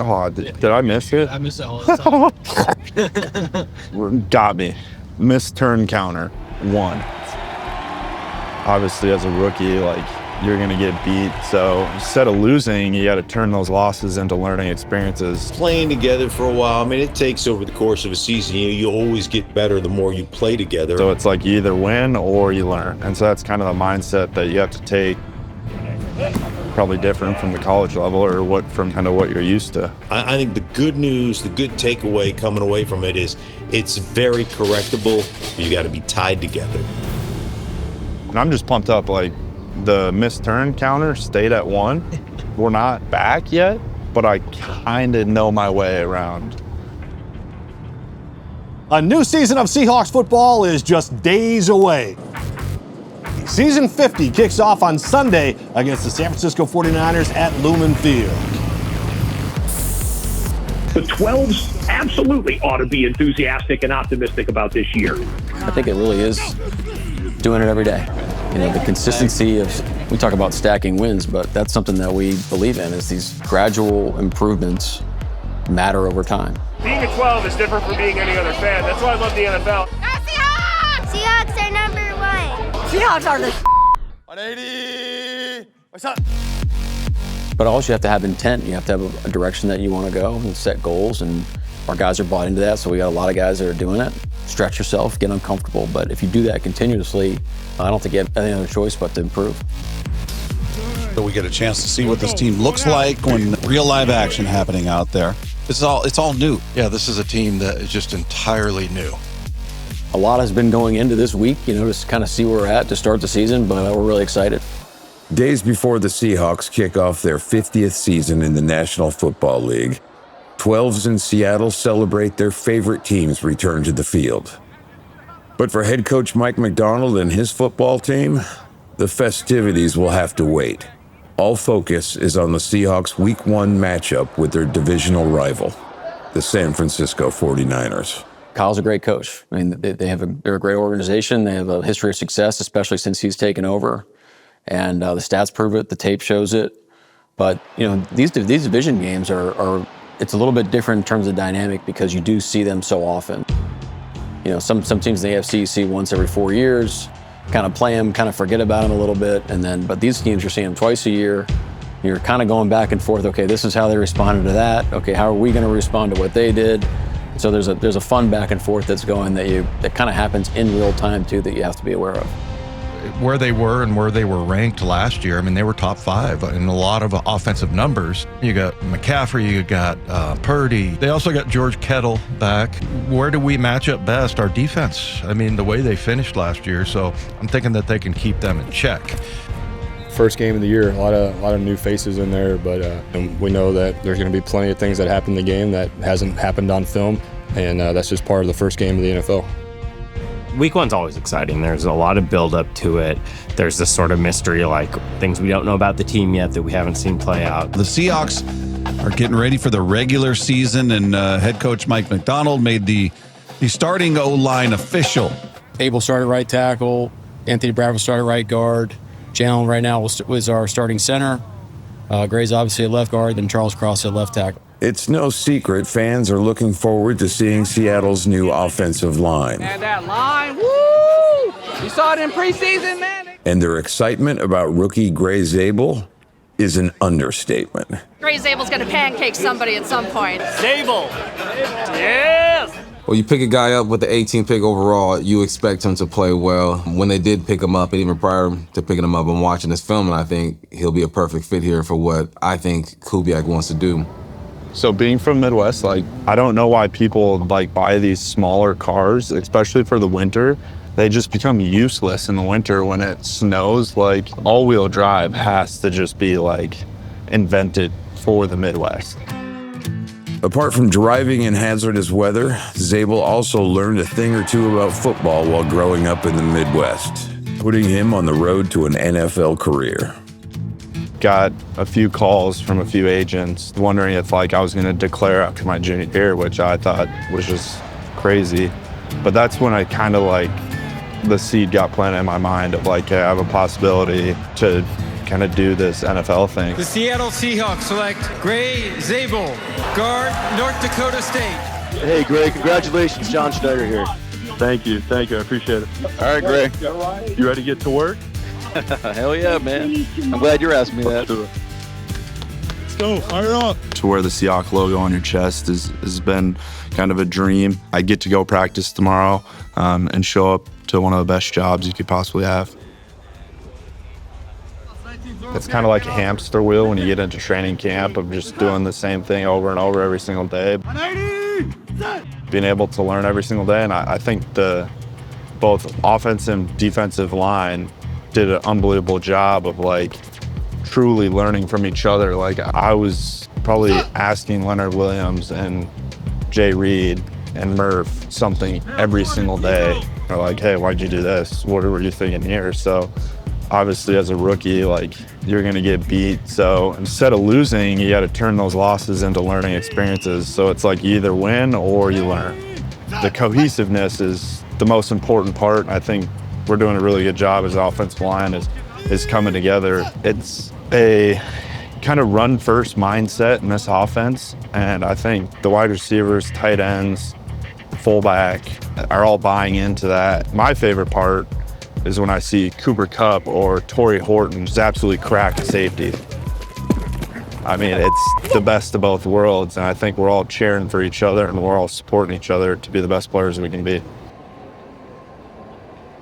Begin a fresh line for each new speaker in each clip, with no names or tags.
Oh, did I miss it?
I miss it all the time.
Got me. Missed turn counter, 1. Obviously, as a rookie, like, you're going to get beat. So instead of losing, you got to turn those losses into learning experiences.
Playing together for a while, I mean, it takes over the course of a season. You always get better the more you play together.
So it's like you either win or you learn. And so that's kind of the mindset that you have to take. Probably different from the college level or from kind of what you're used to.
I think the good news, the good takeaway coming away from it is it's very correctable. You got to be tied together.
And I'm just pumped up. Like, the missed turn counter stayed at 1. We're not back yet, but I kind of know my way around.
A new season of Seahawks football is just days away. Season 50 kicks off on Sunday against the San Francisco 49ers at Lumen Field.
The 12s absolutely ought to be enthusiastic and optimistic about this year.
I think it really is doing it every day. You know, the consistency of, we talk about stacking wins, but that's something that we believe in, is these gradual improvements matter over time.
Being a 12 is different from being any other fan. That's why I love the NFL.
Go Seahawks! Seahawks are number 1.
Seahawks are the
180. What's up?
But also you have to have intent. You have to have a direction that you want to go and set goals, and our guys are bought into that, so we got a lot of guys that are doing it. Stretch yourself, get uncomfortable, but if you do that continuously, I don't think you have any other choice but to improve.
So we get a chance to see what this team looks like when real live action happening out there. It's all new.
Yeah, this is a team that is just entirely new.
A lot has been going into this week, you know, to kind of see where we're at to start the season, but we're really excited.
Days before the Seahawks kick off their 50th season in the National Football League, 12s in Seattle celebrate their favorite team's return to the field. But for head coach Mike McDonald and his football team, the festivities will have to wait. All focus is on the Seahawks' Week 1 matchup with their divisional rival, the San Francisco 49ers.
Kyle's a great coach. I mean, they're a great organization. They have a history of success, especially since he's taken over. And the stats prove it, the tape shows it. But, you know, these division games are it's a little bit different in terms of dynamic because you do see them so often. You know, some teams in the AFC you see once every 4 years, kind of play them, kind of forget about them a little bit, but these teams you're seeing them twice a year. You're kind of going back and forth. Okay, this is how they responded to that. Okay, how are we going to respond to what they did? So there's a fun back and forth that's going that kind of happens in real time too that you have to be aware of.
Where they were and where they were ranked last year, I mean, they were top 5 in a lot of offensive numbers. You got McCaffrey, you got Purdy. They also got George Kittle back. Where do we match up best? Our defense. I mean, the way they finished last year. So I'm thinking that they can keep them in check.
First game of the year, a lot of new faces in there, but and we know that there's going to be plenty of things that happen in the game that hasn't happened on film, and that's just part of the first game of the NFL.
Week 1's always exciting. There's a lot of build-up to it. There's this sort of mystery, like things we don't know about the team yet that we haven't seen play out.
The Seahawks are getting ready for the regular season, and head coach Mike McDonald made the starting O-line official.
Abel started right tackle. Anthony Bradford started right guard. Jalen right now was our starting center. Gray's obviously at left guard, then Charles Cross at left tackle.
It's no secret fans are looking forward to seeing Seattle's new offensive line.
And that line, woo! You saw it in preseason, man.
And their excitement about rookie Gray Zable is an understatement.
Gray Zable's going to pancake somebody at some point.
Zable. Yes!
Well, you pick a guy up with the 18th pick overall, you expect him to play well. When they did pick him up, and even prior to picking him up, I'm watching this film, and I think he'll be a perfect fit here for what I think Kubiak wants to do.
So being from Midwest, like, I don't know why people like buy these smaller cars, especially for the winter. They just become useless in the winter when it snows. Like, all-wheel drive has to just be like invented for the Midwest.
Apart from driving in hazardous weather, Zable also learned a thing or two about football while growing up in the Midwest, putting him on the road to an NFL career.
Got a few calls from a few agents wondering if like I was going to declare after my junior year, which I thought was just crazy. But that's when I kind of like the seed got planted in my mind of like, hey, I have a possibility to kind of do this NFL thing.
The Seattle Seahawks select Gray Zable, guard, North Dakota State.
Hey, Gray, congratulations. John Schneider here.
Thank you. I appreciate it.
All right, Gray.
You ready to get to work?
Hell yeah, man. I'm glad you're asking me that.
Let's go. Fire up. To wear the Seahawks logo on your chest has been kind of a dream. I get to go practice tomorrow and show up to one of the best jobs you could possibly have. It's kind of like a hamster wheel when you get into training camp of just doing the same thing over and over every single day. Being able to learn every single day, and I think both offensive and defensive line did an unbelievable job of like truly learning from each other. Like I was probably asking Leonard Williams and Jay Reed and Murph something every single day. They're like, hey, why'd you do this? What were you thinking here? So obviously as a rookie, like you're gonna get beat. So instead of losing, you gotta turn those losses into learning experiences. So it's like you either win or you learn. The cohesiveness is the most important part. I think we're doing a really good job as the offensive line is coming together. It's a kind of run first mindset in this offense. And I think the wide receivers, tight ends, fullback are all buying into that. My favorite part is when I see Cooper Kupp or Torrey Horton just absolutely crack a safety. I mean, it's the best of both worlds, and I think we're all cheering for each other and we're all supporting each other to be the best players we can be.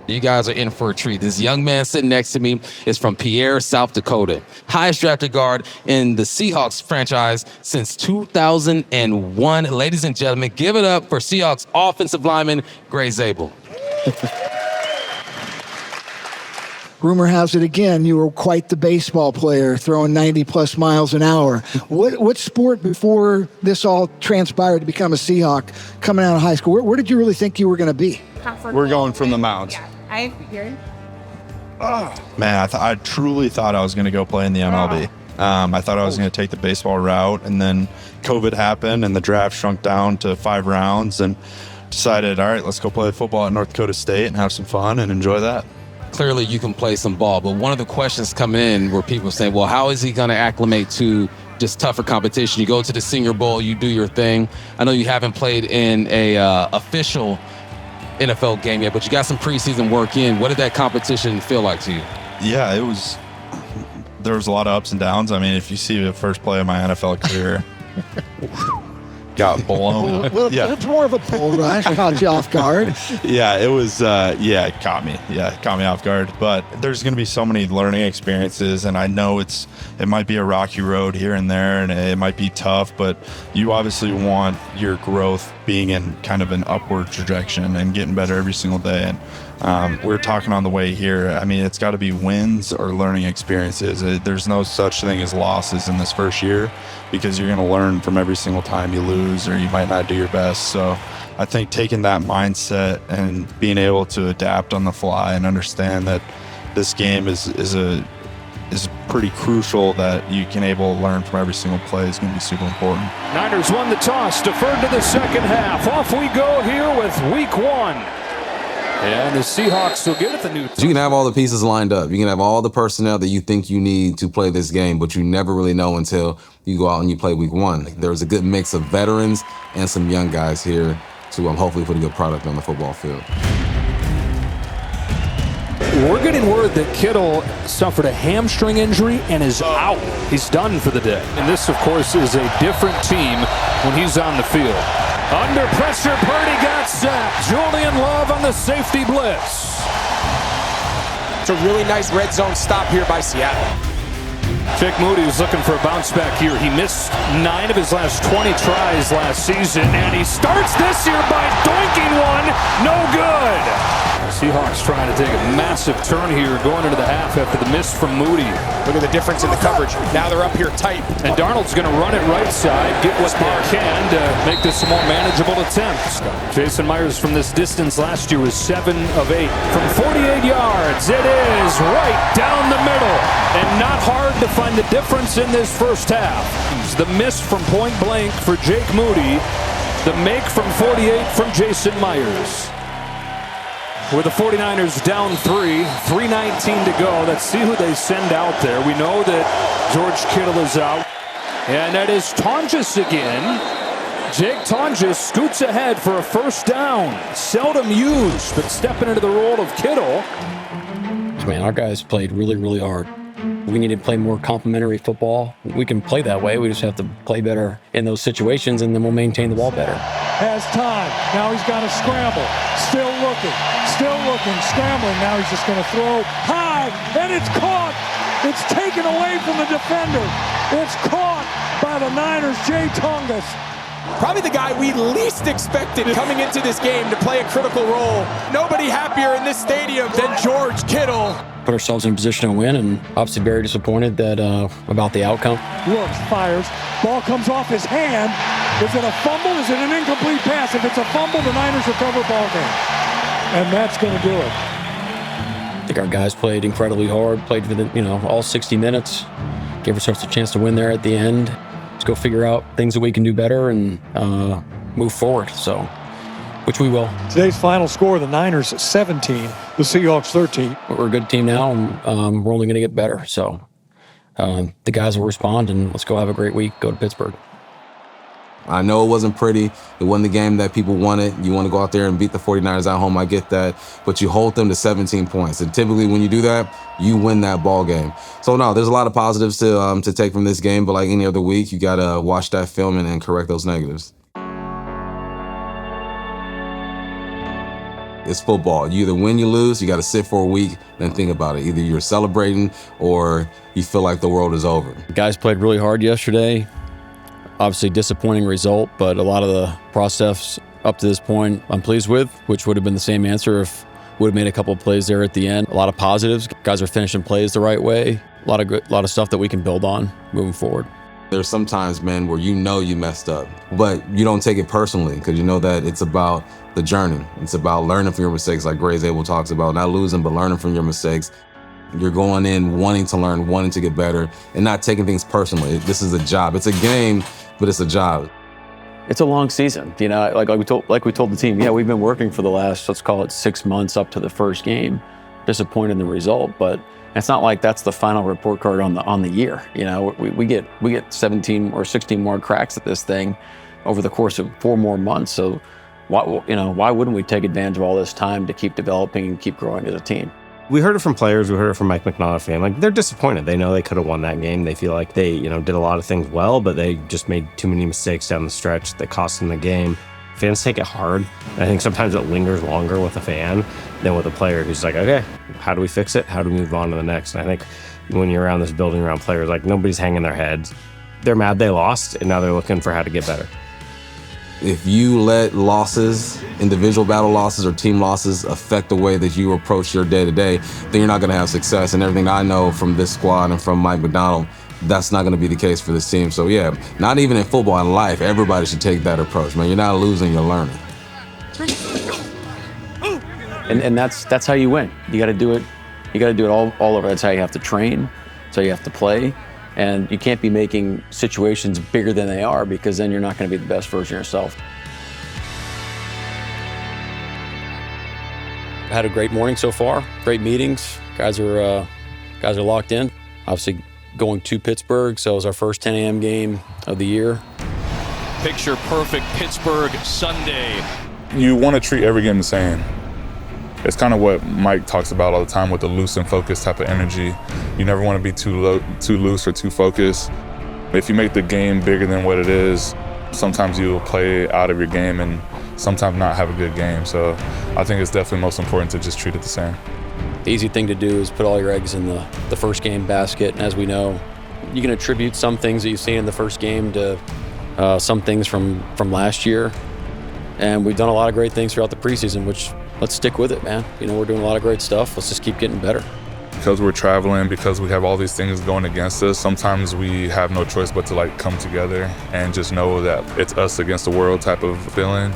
You guys are in for a treat. This young man sitting next to me is from Pierre, South Dakota. Highest drafted guard in the Seahawks franchise since 2001. Ladies and gentlemen, give it up for Seahawks offensive lineman Gray Zable.
Rumor has it again, you were quite the baseball player, throwing 90-plus miles an hour. What sport before this all transpired to become a Seahawk coming out of high school? Where did you really think you were going to be?
We're going from the mounds.
Yeah, I figured.
Man, I truly thought I was going to go play in the MLB. I thought I was going to take the baseball route, and then COVID happened, and the draft shrunk down to 5 rounds, and decided, all right, let's go play football at North Dakota State and have some fun and enjoy that.
Clearly you can play some ball, but one of the questions coming in were people saying, well, how is he going to acclimate to just tougher competition? You go to the Senior Bowl, you do your thing. I know you haven't played in a official NFL game yet, but you got some preseason work in. What did that competition feel like to you?
Yeah, there was a lot of ups and downs. I mean, if you see the first play of my NFL career, got blown.
It's more of a bull rush, caught you off guard.
Yeah, it was, it caught me. Yeah, it caught me off guard. But there's going to be so many learning experiences, and I know it might be a rocky road here and there, and it might be tough, but you obviously want your growth being in kind of an upward trajectory and getting better every single day. And we're talking on the way here. I mean, it's got to be wins or learning experiences. There's no such thing as losses in this first year, because you're going to learn from every single time you lose or you might not do your best. So I think taking that mindset and being able to adapt on the fly and understand that this game is pretty crucial, that you can able to learn from every single play is going to be super important.
Niners won the toss, deferred to the second half. Off we go here with week 1. And the Seahawks will get it the new.
You can have all the pieces lined up. You can have all the personnel that you think you need to play this game, but you never really know until you go out and you play week 1. There's a good mix of veterans and some young guys here to hopefully put a good product on the football field.
We're getting word that Kittle suffered a hamstring injury and is out. He's done for the day. And this, of course, is a different team when he's on the field. Under pressure, Purdy got sacked. Julian Love on the safety blitz.
It's a really nice red zone stop here by Seattle.
Jake Moody was looking for a bounce back here. He missed 9 of his last 20 tries last season, and he starts this year by doinking one. No good. Seahawks trying to take a massive turn here going into the half after the miss from Moody.
Look at the difference in the coverage. Now they're up here tight.
And Darnold's going to run it right side, get what they can to make this a more manageable attempt. Jason Myers from this distance last year was 7 of 8. From 48 yards, it is right down the middle. And not hard to find the difference in this first half. The miss from point blank for Jake Moody. The make from 48 from Jason Myers. with the 49ers down 3:19 to go. Let's see who they send out there. We know that George Kittle is out. And that is Tonjes again. Jake Tonjes scoots ahead for a first down. Seldom used, but stepping into the role of Kittle.
Man, our guys played really, really hard. We need to play more complementary football. We can play that way. We just have to play better in those situations, and then we'll maintain the ball better.
Has time. Now he's got to scramble. Still looking, scrambling. Now he's just going to throw high, and it's caught. It's taken away from the defender. It's caught by the Niners, Jay Tonjes.
Probably the guy we least expected coming into this game to play a critical role. Nobody happier in this stadium than George Kittle.
Put ourselves in a position to win, and obviously very disappointed that about the outcome.
Looks, fires, ball comes off his hand. Is it a fumble? Is it an incomplete pass? If it's a fumble, the Niners recover ball game. And that's going to do it.
I think our guys played incredibly hard, played for the, all 60 minutes, gave ourselves a chance to win there at the end. Let's go figure out things that we can do better and move forward, so, which we will.
Today's final score, the Niners 17, the Seahawks 13.
We're a good team now, and we're only going to get better, so the guys will respond, and let's go have a great week, go to Pittsburgh.
I know it wasn't pretty. It wasn't the game that people wanted. You want to go out there and beat the 49ers at home, I get that. But you hold them to 17 points. And typically when you do that, you win that ball game. So, no, there's a lot of positives to take from this game. But like any other week, you got to watch that film and correct those negatives. It's football. You either win, you lose. You got to sit for a week and think about it. Either you're celebrating or you feel like the world is over.
The guys played really hard yesterday. Obviously disappointing result, but a lot of the process up to this point I'm pleased with, which would have been the same answer if we would have made a couple of plays there at the end. A lot of positives. Guys are finishing plays the right way. A lot of stuff that we can build on moving forward.
There's sometimes, man, where you messed up, but you don't take it personally because you know that it's about the journey. It's about learning from your mistakes, like Gray Zable talks about, not losing, but learning from your mistakes. You're going in wanting to learn, wanting to get better, and not taking things personally. This is a job. It's a game, but it's a job.
It's a long season, like we told the team, we've been working for the last, let's call it 6 months up to the first game. Disappointed in the result, but it's not like that's the final report card on the year. We get 17 or 16 more cracks at this thing over the course of 4 more months. So why wouldn't we take advantage of all this time to keep developing and keep growing as a team?
We heard it from players. We heard it from Mike McDonald fan. Like, they're disappointed. They know they could have won that game. They feel like they, did a lot of things well, but they just made too many mistakes down the stretch that cost them the game. Fans take it hard. I think sometimes it lingers longer with a fan than with a player who's like, okay, how do we fix it? How do we move on to the next? And I think when you're around this building around players, like, nobody's hanging their heads. They're mad they lost, and now they're looking for how to get better.
If you let losses, individual battle losses or team losses affect the way that you approach your day-to-day, then you're not going to have success. And everything I know from this squad and from Mike McDonald, that's not going to be the case for this team. So, not even in football, in life, everybody should take that approach, man. You're not losing, you're learning.
And that's how you win. You got to do it. You got to do it all over. That's how you have to train. That's how you have to play. And you can't be making situations bigger than they are, because then you're not going to be the best version of yourself. I had a great morning so far. Great meetings. Guys are locked in. Obviously going to Pittsburgh, so it was our first 10 a.m. game of the year.
Picture perfect Pittsburgh Sunday.
You want to treat every game the same. It's kind of what Mike talks about all the time with the loose and focused type of energy. You never want to be too loose or too focused. If you make the game bigger than what it is, sometimes you'll play out of your game and sometimes not have a good game. So I think it's definitely most important to just treat it the same.
The easy thing to do is put all your eggs in the first game basket. And as we know, you can attribute some things that you've seen in the first game to some things from last year. And we've done a lot of great things throughout the preseason, which let's stick with it, man. We're doing a lot of great stuff. Let's just keep getting better.
Because we're traveling, because we have all these things going against us, sometimes we have no choice but to come together and just know that it's us against the world type of feeling.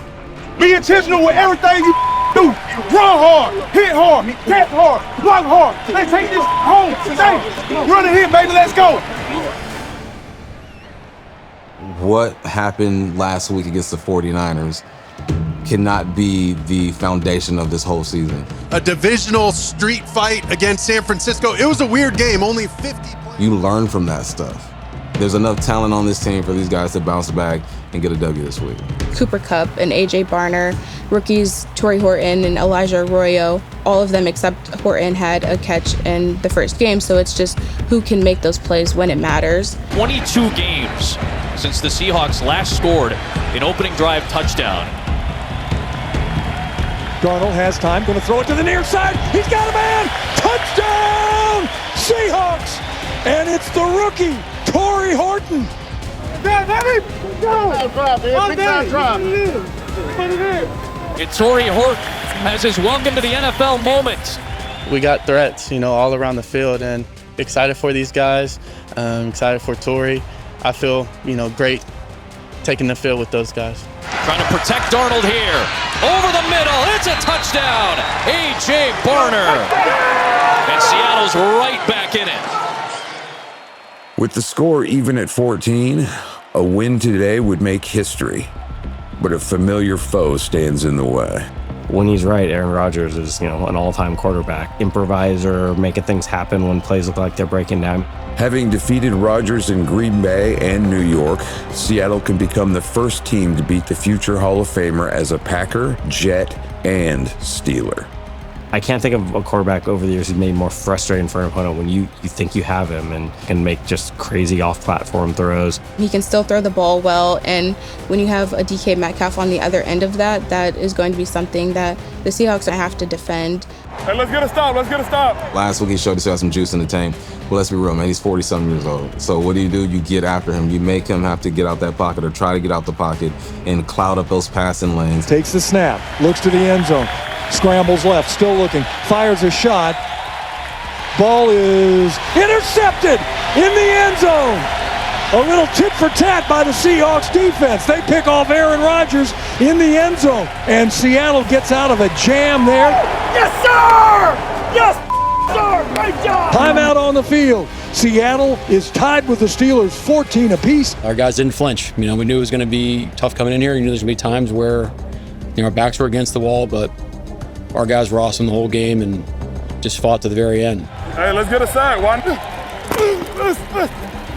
Be intentional with everything you do. Run hard, hit hard, catch hard, block hard. Let's take this home today. Run it here, baby, let's go.
What happened last week against the 49ers cannot be the foundation of this whole season.
A divisional street fight against San Francisco. It was a weird game, only 50 points.
You learn from that stuff. There's enough talent on this team for these guys to bounce back and get a W this week.
Cooper Kupp and A.J. Barner, rookies Torrey Horton and Elijah Arroyo, all of them except Horton had a catch in the first game, so it's just who can make those plays when it matters.
22 games since the Seahawks last scored an opening drive touchdown.
Darnold has time, going to throw it to the near side. He's got a man! Touchdown! Seahawks! And it's the rookie, Torrey Horton.
And Torrey Horton has his welcome to the NFL moment.
We got threats, all around the field, and excited for these guys. Excited for Torrey. I feel, great taking the field with those guys.
Trying to protect Darnold here. Over the middle, it's a touchdown. A.J. Barner. And Seattle's right back in it.
With the score even at 14, a win today would make history. But a familiar foe stands in the way.
When he's right, Aaron Rodgers is, an all-time quarterback. Improviser, making things happen when plays look like they're breaking down.
Having defeated Rodgers in Green Bay and New York, Seattle can become the first team to beat the future Hall of Famer as a Packer, Jet, and Steeler.
I can't think of a quarterback over the years who's made more frustrating for an opponent when you think you have him and can make just crazy off-platform throws.
He can still throw the ball well, and when you have a DK Metcalf on the other end of that, that is going to be something that the Seahawks have to defend.
Hey, let's get a stop.
Last week he showed us some juice in the tank. Well, let's be real, man. He's 40-something years old. So what do? You get after him. You make him have to get out that pocket or try to get out the pocket and cloud up those passing lanes.
Takes the snap, looks to the end zone, scrambles left, still looking, fires a shot. Ball is intercepted in the end zone. A little tit for tat by the Seahawks defense. They pick off Aaron Rodgers in the end zone, and Seattle gets out of a jam there.
Yes, sir! Yes, sir! Great job!
Timeout on the field. Seattle is tied with the Steelers, 14 apiece.
Our guys didn't flinch. We knew it was going to be tough coming in here. We knew there's going to be times where our backs were against the wall, but our guys were awesome the whole game and just fought to the very end.
Hey, let's get a sack.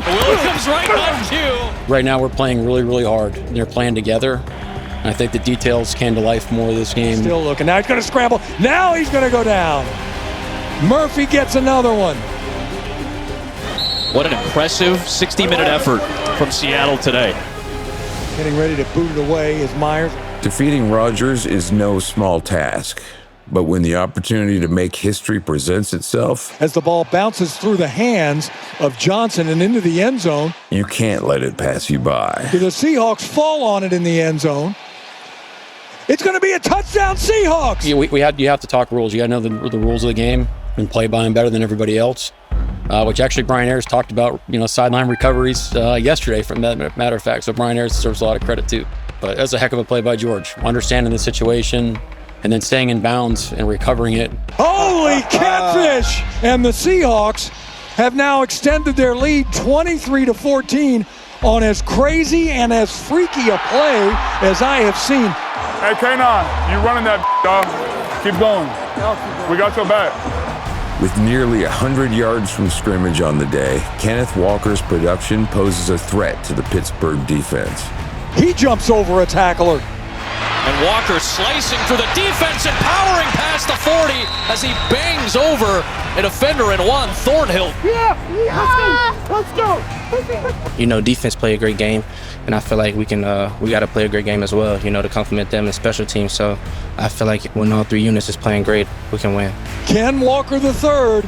Williams right on cue.
Right now we're playing really, really hard. They're playing together. And I think the details came to life more this game.
Still looking. Now he's going to scramble. Now he's going to go down. Murphy gets another one.
What an impressive 60-minute effort from Seattle today.
Getting ready to boot it away is Myers.
Defeating Rodgers is no small task. But when the opportunity to make history presents itself,
as the ball bounces through the hands of Johnson and into the end zone,
you can't let it pass you by.
The Seahawks fall on it in the end zone. It's going to be a touchdown, Seahawks!
You have to talk rules. You got to know the rules of the game and play by them better than everybody else, which actually Brian Ayers talked about, sideline recoveries yesterday, from that matter of fact. So Brian Ayers deserves a lot of credit too. But that's a heck of a play by George, understanding the situation and then staying in bounds and recovering it.
Holy catfish! And the Seahawks have now extended their lead 23-14 on as crazy and as freaky a play as I have seen.
Hey, K9, you running that, dog. Keep going. We got your back.
With nearly 100 yards from scrimmage on the day, Kenneth Walker's production poses a threat to the Pittsburgh defense.
He jumps over a tackler.
And Walker slicing through the defense and powering past the 40 as he bangs over a defender in Juan Thornhill.
Let's go.
Defense play a great game, and I feel like we got to play a great game as well, to complement them in special teams. So I feel like when all three units is playing great, we can win.
Ken Walker III,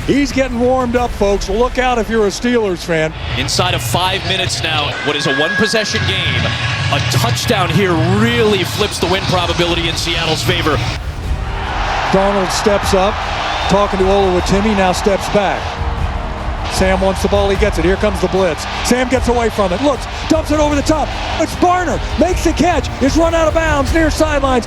he's getting warmed up, folks. Look out if you're a Steelers fan.
Inside of 5 minutes now, what is a one-possession game, a touchdown here really flips the win probability in Seattle's favor.
Darnold steps up, talking to Oluwatimi, now steps back. Sam wants the ball, he gets it. Here comes the blitz. Sam gets away from it, looks, dumps it over the top. It's Barner, makes the catch, is run out of bounds near sidelines.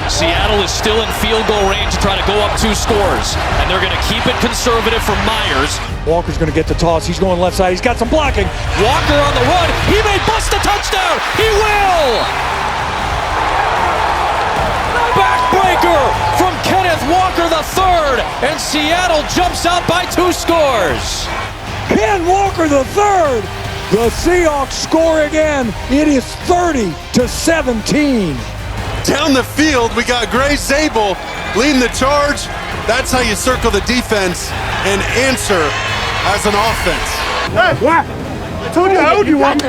Seattle is still in field goal range to try to go up 2 scores, and they're going to keep it conservative for Myers.
Walker's going to get the toss. He's going left side. He's got some blocking.
Walker on the run. He may bust a touchdown. He will. and Seattle jumps out by 2 scores.
Ken Walker the third. The Seahawks score again. It is 30-17.
Down the field, we got Gray Zable leading the charge. That's how you circle the defense and answer as an offense.
Hey, what? I told you how old you want.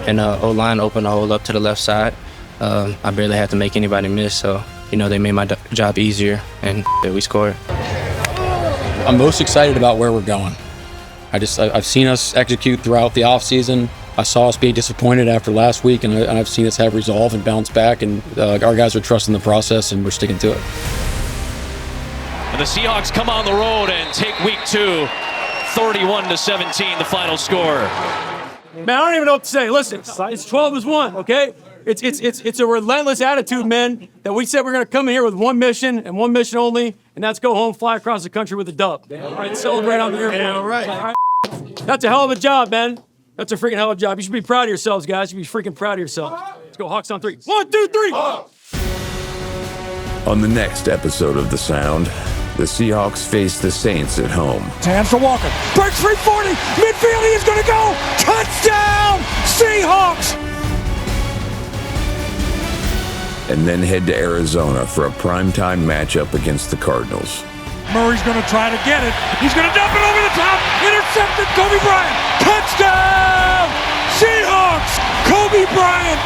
And O-line opened the hole up to the left side. I barely had to make anybody miss, so, they made my job easier, and we scored.
I'm most excited about where we're going. I've seen us execute throughout the offseason. I saw us be disappointed after last week, and I've seen us have resolve and bounce back, and our guys are trusting the process, and we're sticking to it.
And the Seahawks come on the road and take week 2, 31-17, the final score.
Man, I don't even know what to say. Listen, it's 12-1, okay? It's a relentless attitude, man, that we said we're going to come in here with one mission and one mission only, and that's go home, fly across the country with a dub. All right, celebrate on the airplane. Yeah, all right. That's a hell of a job, man. That's a freaking hell of a job. You should be proud of yourselves, guys. You should be freaking proud of yourselves. Let's go Hawks on 3. 1, 2, 3.
On the next episode of The Sound, the Seahawks face the Saints at home.
Hands for Walker. Breaks 340. Midfield, he is going to go. Touchdown, Seahawks.
And then head to Arizona for a primetime matchup against the Cardinals.
Murray's going to try to get it. He's going to dump it over the top. Intercepted. Kobe Bryant. Touchdown, Seahawks. Kobe Bryant